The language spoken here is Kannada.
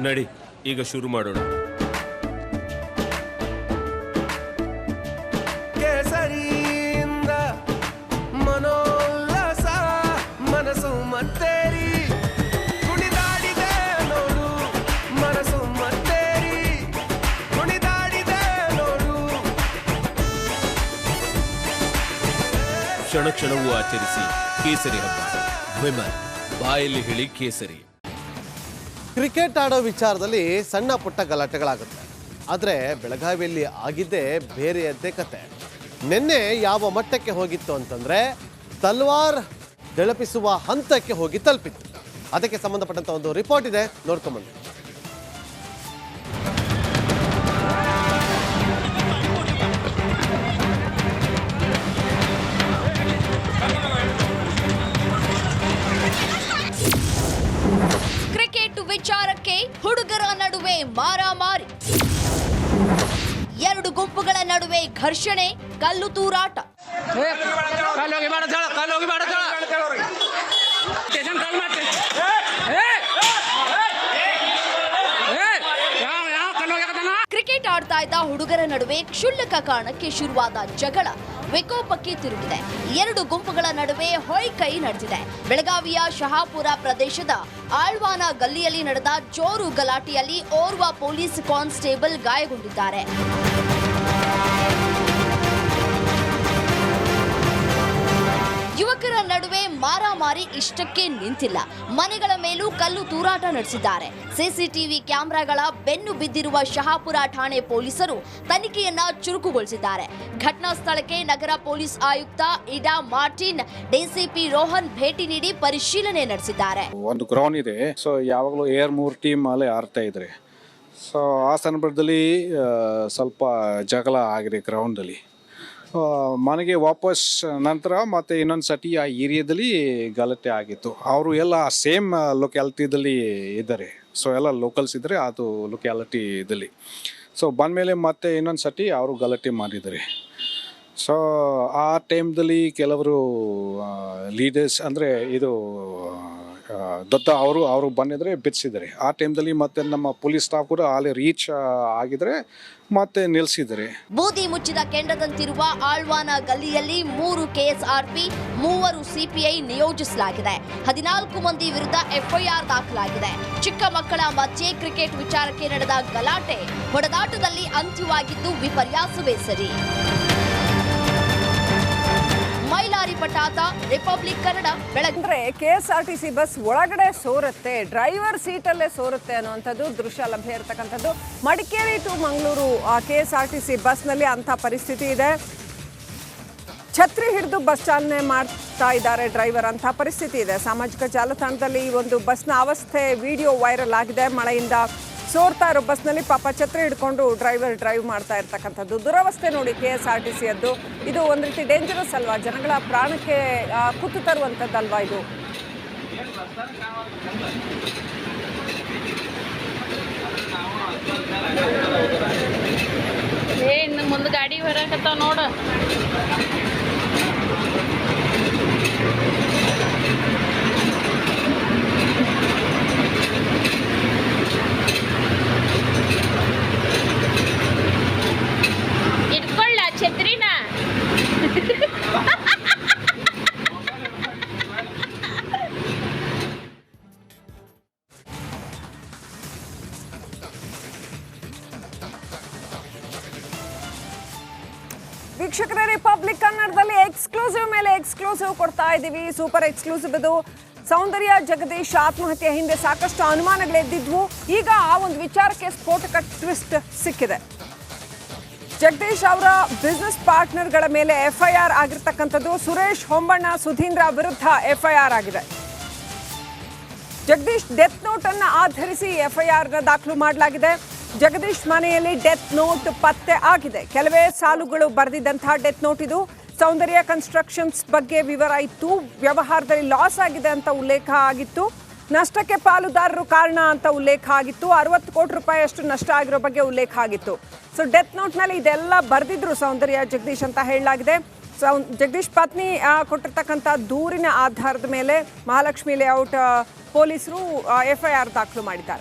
ನಡಿ ಈಗ ಶುರು ಮಾಡೋಣ. ಕೇಸರಿಯಿಂದ ಮನೋಲ್ಲಾಸ ಮನಸ್ಸು ಮತ್ತೇರಿ ಕುಣಿದಾಡಿದೆ ನೋಡು, ಮನಸ್ಸು ಮತ್ತೇರಿ ಕುಣಿದಾಡಿದೆ ನೋಡು. ಕ್ಷಣ ಕ್ಷಣವೂ ಆಚರಿಸಿ ಕೇಸರಿ ಹಬ್ಬ. ವಿಮಲ್ ಬಾಯಲ್ಲಿ ಹೇಳಿ ಕೇಸರಿ. ಕ್ರಿಕೆಟ್ ಆಡೋ ವಿಚಾರದಲ್ಲಿ ಸಣ್ಣ ಪುಟ್ಟ ಗಲಾಟೆಗಳಾಗುತ್ತೆ, ಆದರೆ ಬೆಳಗಾವಿಯಲ್ಲಿ ಆಗಿದ್ದೇ ಬೇರೆಯದ್ದೇ ಕತೆ. ನಿನ್ನೆ ಯಾವ ಮಟ್ಟಕ್ಕೆ ಹೋಗಿತ್ತು ಅಂತಂದರೆ ತಲ್ವಾರ್ ಬೆಳಪಿಸುವ ಹಂತಕ್ಕೆ ಹೋಗಿ ತಲುಪಿತ್ತು. ಅದಕ್ಕೆ ಸಂಬಂಧಪಟ್ಟಂಥ ಒಂದು ರಿಪೋರ್ಟ್ ಇದೆ, ನೋಡ್ಕೊಂಬಂದು. ವಿಚಾರಕ್ಕೆ ಹುಡುಗರ ನಡುವೆ ಮಾರಾಮಾರಿ, ಎರಡು ಗುಂಪುಗಳ ನಡುವೆ ಘರ್ಷಣೆ, ಕಲ್ಲು ತೂರಾಟ. ಕ್ರಿಕೆಟ್ ಆಡ್ತಾ ಇದ್ದ ಹುಡುಗರ ನಡುವೆ ಕ್ಷುಲ್ಲಕ ಕಾರಣಕ್ಕೆ ಶುರುವಾದ ಜಗಳ ವಿಕೋಪಕ್ಕೆ ತಿರುಗಿದೆ. ಎರಡು ಗುಂಪುಗಳ ನಡುವೆ ಹೊಯ್ಕೈ ನಡೆದಿದೆ. ಬೆಳಗಾವಿಯ ಶಹಾಪುರ ಪ್ರದೇಶದ ಆಳ್ವಾನ ಗಲ್ಲಿಯಲ್ಲಿ ನಡೆದ ಜೋರು ಗಲಾಟೆಯಲ್ಲಿ ಓರ್ವ ಪೊಲೀಸ್ ಕಾನ್ಸ್ಟೇಬಲ್ ಗಾಯಗೊಂಡಿದ್ದಾರೆ. ಯುವಕರ ನಡುವೆ ಮಾರಾಮಾರಿ ಇಷ್ಟಕ್ಕೆ ನಿಂತಿಲ್ಲ. ಮನೆಗಳ ಮೇಲೂ ಕಲ್ಲು ತೂರಾಟ ನಡೆಸಿದ್ದಾರೆ. ಸಿಸಿಟಿವಿ ಕ್ಯಾಮೆರಾಗಳ ಬೆನ್ನು ಬಿದ್ದಿರುವ ಶಹಾಪುರ ಠಾಣೆ ಪೊಲೀಸರು ತನಿಖೆಯನ್ನ ಚುರುಕುಗೊಳಿಸಿದ್ದಾರೆ. ಘಟನಾ ಸ್ಥಳಕ್ಕೆ ನಗರ ಪೊಲೀಸ್ ಆಯುಕ್ತ ಇಡಾ ಮಾರ್ಟಿನ್, ಡಿಸಿಪಿ ರೋಹನ್ ಭೇಟಿ ನೀಡಿ ಪರಿಶೀಲನೆ ನಡೆಸಿದ್ದಾರೆ. ಒಂದು ಗ್ರೌಂಡ್ ಇದೆ, ಸೊ ಯಾವಾಗಲೂ 2-3 ಟೀಮ್ ಅಲ್ಲಿ ಆಡ್ತಾ ಇದ್ರೆ, ಸೊ ಆ ಸಂದರ್ಭದಲ್ಲಿ ಸ್ವಲ್ಪ ಜಗಳ ಆಗಿದೆ ಗ್ರೌಂಡಲ್ಲಿ. ಮನೆಗೆ ವಾಪಸ್ ನಂತರ ಮತ್ತೆ ಇನ್ನೊಂದು ಸತಿ ಆ ಏರಿಯಾದಲ್ಲಿ ಗಲಾಟೆ ಆಗಿತ್ತು. ಅವರು ಎಲ್ಲ ಸೇಮ್ ಲೊಕ್ಯಾಲಿಟಿದಲ್ಲಿ ಇದ್ದಾರೆ, ಸೊ ಎಲ್ಲ ಲೋಕಲ್ಸ್ ಇದ್ದರೆ ಅದು ಲೊಕ್ಯಾಲಿಟಿದಲ್ಲಿ. ಸೊ ಬಂದಮೇಲೆ ಮತ್ತೆ ಇನ್ನೊಂದು ಸತಿ ಅವರು ಗಲಾಟೆ ಮಾಡಿದ್ದಾರೆ. ಸೊ ಆ ಟೈಮ್ದಲ್ಲಿ ಕೆಲವರು ಲೀಡರ್ಸ್ ಅಂದರೆ ಇದು ದೊಡ್ಡ ಅವರು ಬಂದಿದ್ರೆ ಬಿಡಿಸಿದ್ದಾರೆ. ಆ ಟೈಮ್ದಲ್ಲಿ ಮತ್ತೆ ನಮ್ಮ ಪೊಲೀಸ್ ಸ್ಟಾಫ್ ಕೂಡ ಅಲ್ಲಿ ರೀಚ್ ಆಗಿದ್ರೆ ಮತ್ತೆ ನಿಲ್ಲಿಸಿದ್ದಾರೆ. ಬೂದಿ ಮುಚ್ಚಿದ ಕೆಂಡದಂತಿರುವ ಆಳ್ವಾನ ಗಲ್ಲಿಯಲ್ಲಿ 3 ಕೆಎಸ್ಆರ್ಪಿ, 3 ಸಿಪಿಐ ನಿಯೋಜಿಸಲಾಗಿದೆ. 14 ಮಂದಿ ವಿರುದ್ಧ ಎಫ್ಐಆರ್ ದಾಖಲಾಗಿದೆ. ಚಿಕ್ಕ ಮಕ್ಕಳ ಮಧ್ಯೆ ಕ್ರಿಕೆಟ್ ವಿಚಾರಕ್ಕೆ ನಡೆದ ಗಲಾಟೆ ಹೊಡೆದಾಟದಲ್ಲಿ ಅಂತ್ಯವಾಗಿದ್ದು ವಿಪರ್ಯಾಸವೇ ಸರಿ. ಮೈಲಾರಿ ಪಟಾತ, ರಿಪಬ್ಲಿಕ್ ಕನ್ನಡ, ಬೆಳಗ್ಗೆ. ಕೆಎಸ್ಆರ್ಟಿಸಿ ಬಸ್ ಒಳಗಡೆ ಸೋರುತ್ತೆ, ಡ್ರೈವರ್ ಸೀಟಲ್ಲೇ ಸೋರುತ್ತೆ ಅನ್ನುವಂಥದ್ದು ದೃಶ್ಯ ಲಭ್ಯ ಇರತಕ್ಕಂಥದ್ದು. ಮಡಿಕೇರಿ ಟು ಮಂಗಳೂರು ಕೆಎಸ್ಆರ್ಟಿಸಿ ಬಸ್ನಲ್ಲಿ ಅಂಥ ಪರಿಸ್ಥಿತಿ ಇದೆ. ಛತ್ರಿ ಹಿಡಿದು ಬಸ್ ಚಾಲನೆ ಮಾಡ್ತಾ ಇದ್ದಾರೆ ಡ್ರೈವರ್, ಅಂಥ ಪರಿಸ್ಥಿತಿ ಇದೆ. ಸಾಮಾಜಿಕ ಜಾಲತಾಣದಲ್ಲಿ ಈ ಒಂದು ಬಸ್ನ ಅವಸ್ಥೆ ವಿಡಿಯೋ ವೈರಲ್ ಆಗಿದೆ. ಮಳೆಯಿಂದ ಸೋರ್ತಾ ಇರೋ ಬಸ್ನಲ್ಲಿ ಪಾಪ ಛತ್ರಿ ಹಿಡ್ಕೊಂಡು ಡ್ರೈವರ್ ಡ್ರೈವ್ ಮಾಡ್ತಾ ಇರ್ತಕ್ಕಂಥದ್ದು. ದುರವಸ್ಥೆ ನೋಡಿ ಕೆಎಸ್ಆರ್ಟಿಸಿಯದ್ದು. ಇದು ಒಂದು ರೀತಿ ಡೇಂಜರಸ್ ಅಲ್ವಾ, ಜನಗಳ ಪ್ರಾಣಕ್ಕೆ ಕುತ್ತು ತರುವಂಥದ್ದಲ್ವಾ ಇದು. ಇನ್ನು ಮುಂದೆ ಗಾಡಿ ಹೊರಕತ್ತಾವ ನೋಡು. ಇಟ್ಕೊಳ್ಳ ಛತ್ರಿನ. ವೀಕ್ಷಕರೇ, ರಿಪಬ್ಲಿಕ್ ಕನ್ನಡದಲ್ಲಿ ಎಕ್ಸ್ಕ್ಲೂಸಿವ್ ಮೇಲೆ ಎಕ್ಸ್ಕ್ಲೂಸಿವ್ ಕೊಡ್ತಾ ಇದ್ದೀವಿ. ಸೂಪರ್ ಎಕ್ಸ್ಕ್ಲೂಸಿವ್ ಇದು. ಸೌಂದರ್ಯ ಜಗದೀಶ್ ಆತ್ಮಹತ್ಯೆ ಹಿಂದೆ ಸಾಕಷ್ಟು ಅನುಮಾನಗಳೆದ್ದಿದ್ವು. ಈಗ ಆ ಒಂದು ವಿಚಾರಕ್ಕೆ ಸ್ಫೋಟಕ ಟ್ವಿಸ್ಟ್ ಸಿಕ್ಕಿದೆ. ಜಗದೀಶ್ ಅವರ ಬಿಸ್ನೆಸ್ ಪಾರ್ಟ್ನರ್ಗಳ ಮೇಲೆ ಎಫ್ಐಆರ್ ಆಗಿರ್ತಕ್ಕಂಥದ್ದು. ಸುರೇಶ್ ಹೊಂಬಣ್ಣ, ಸುಧೀಂದ್ರ ವಿರುದ್ಧ ಎಫ್ಐಆರ್ ಆಗಿದೆ. ಜಗದೀಶ್ ಡೆತ್ ನೋಟ್ ಅನ್ನು ಆಧರಿಸಿ ಎಫ್ಐಆರ್ ದಾಖಲು ಮಾಡಲಾಗಿದೆ. ಜಗದೀಶ್ ಮನೆಯಲ್ಲಿ ಡೆತ್ ನೋಟ್ ಪತ್ತೆ ಆಗಿದೆ. ಕೆಲವೇ ಸಾಲುಗಳು ಬರೆದಿದ್ದಂತಹ ಡೆತ್ ನೋಟ್ ಇದು. ಸೌಂದರ್ಯ ಕನ್ಸ್ಟ್ರಕ್ಷನ್ಸ್ ಬಗ್ಗೆ ವಿವರ ಇತ್ತು. ವ್ಯವಹಾರದಲ್ಲಿ ಲಾಸ್ ಆಗಿದೆ ಅಂತ ಉಲ್ಲೇಖ ಆಗಿತ್ತು. ನಷ್ಟಕ್ಕೆ ಪಾಲುದಾರರು ಕಾರಣ ಅಂತ ಉಲ್ಲೇಖ ಆಗಿತ್ತು. 60 ಕೋಟಿ ರೂಪಾಯಿಯಷ್ಟು ನಷ್ಟ ಆಗಿರೋ ಬಗ್ಗೆ ಉಲ್ಲೇಖ ಆಗಿತ್ತು. ಸೊ ಡೆತ್ ನೋಟ್ನಲ್ಲಿ ಇದೆಲ್ಲ ಬರೆದಿದ್ರು ಸೌಂದರ್ಯ ಜಗದೀಶ್ ಅಂತ ಹೇಳಲಾಗಿದೆ. ಜಗದೀಶ್ ಪತ್ನಿ ಕೊಟ್ಟಿರ್ತಕ್ಕಂಥ ದೂರಿನ ಆಧಾರದ ಮೇಲೆ ಮಹಾಲಕ್ಷ್ಮಿ ಲೇಔಟ್ ಪೊಲೀಸರು FIR ದಾಖಲು ಮಾಡಿದ್ದಾರೆ.